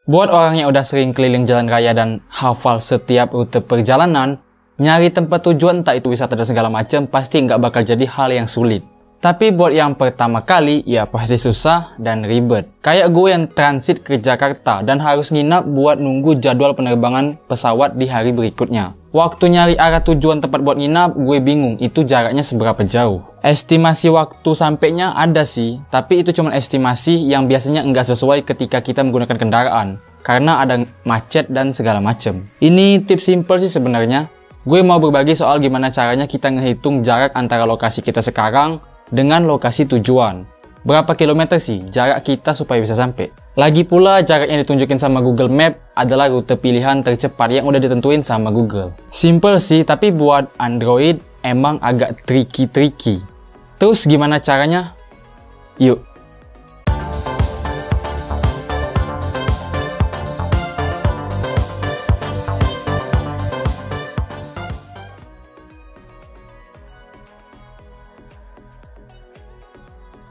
Buat orang yang udah sering keliling jalan raya dan hafal setiap rute perjalanan, nyari tempat tujuan entah itu wisata dan segala macam pasti nggak bakal jadi hal yang sulit. Tapi buat yang pertama kali, ya pasti susah dan ribet. Kayak gue yang transit ke Jakarta dan harus nginap buat nunggu jadwal penerbangan pesawat di hari berikutnya. Waktu nyari arah tujuan tempat buat nginap, gue bingung itu jaraknya seberapa jauh. Estimasi waktu sampainya ada sih, tapi itu cuma estimasi yang biasanya nggak sesuai ketika kita menggunakan kendaraan. Karena ada macet dan segala macam. Ini tips simple sih sebenarnya. Gue mau berbagi soal gimana caranya kita ngehitung jarak antara lokasi kita sekarang dengan lokasi tujuan. Berapa kilometer sih jarak kita supaya bisa sampai? Lagi pula jarak yang ditunjukin sama Google Map adalah rute pilihan tercepat yang udah ditentuin sama Google. Simple sih, tapi buat Android emang agak tricky. Terus gimana caranya? Yuk.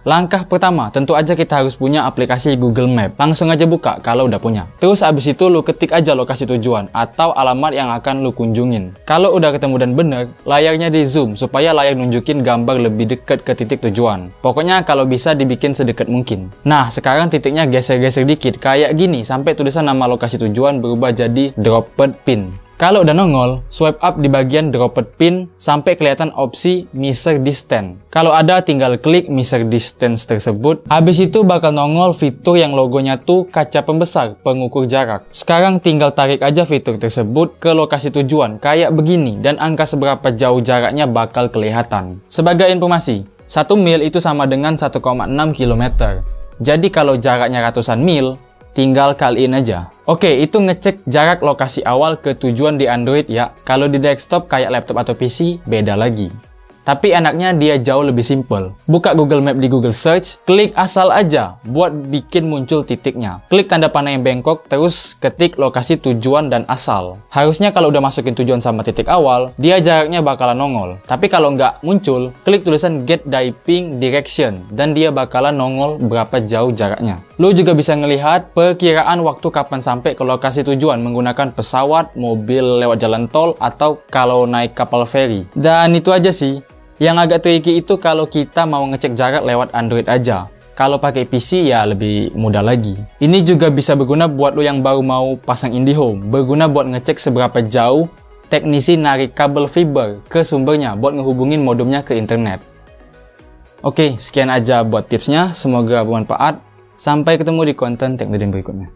Langkah pertama, tentu aja kita harus punya aplikasi Google Map. Langsung aja buka kalau udah punya. Terus abis itu lu ketik aja lokasi tujuan atau alamat yang akan lu kunjungin. Kalau udah ketemu dan bener, layarnya di zoom supaya layar nunjukin gambar lebih dekat ke titik tujuan. Pokoknya kalau bisa dibikin sedekat mungkin. Nah, sekarang titiknya geser-geser dikit kayak gini sampai tulisan nama lokasi tujuan berubah jadi dropped pin. Kalau udah nongol, swipe up di bagian dropped pin sampai kelihatan opsi measure distance. Kalau ada, tinggal klik measure distance tersebut. Habis itu bakal nongol fitur yang logonya tuh kaca pembesar pengukur jarak. Sekarang tinggal tarik aja fitur tersebut ke lokasi tujuan kayak begini dan angka seberapa jauh jaraknya bakal kelihatan. Sebagai informasi, 1 mil itu sama dengan 1,6 km. Jadi kalau jaraknya ratusan mil, tinggal kaliin aja. Oke, itu ngecek jarak lokasi awal ke tujuan di Android ya. Kalau di desktop kayak laptop atau PC, beda lagi. Tapi enaknya dia jauh lebih simple. Buka Google Map di Google Search, klik asal aja buat bikin muncul titiknya. Klik tanda panah yang bengkok, terus ketik lokasi tujuan dan asal. Harusnya kalau udah masukin tujuan sama titik awal, dia jaraknya bakalan nongol. Tapi kalau nggak muncul, klik tulisan Get Diving Direction dan dia bakalan nongol berapa jauh jaraknya. Lu juga bisa ngelihat perkiraan waktu kapan sampai ke lokasi tujuan menggunakan pesawat, mobil lewat jalan tol, atau kalau naik kapal feri. Dan itu aja sih. Yang agak tricky itu kalau kita mau ngecek jarak lewat Android aja. Kalau pakai PC ya lebih mudah lagi. Ini juga bisa berguna buat lo yang baru mau pasang IndiHome. Berguna buat ngecek seberapa jauh teknisi narik kabel fiber ke sumbernya buat ngehubungin modemnya ke internet. Oke, sekian aja buat tipsnya. Semoga bermanfaat. Sampai ketemu di konten teknologi berikutnya.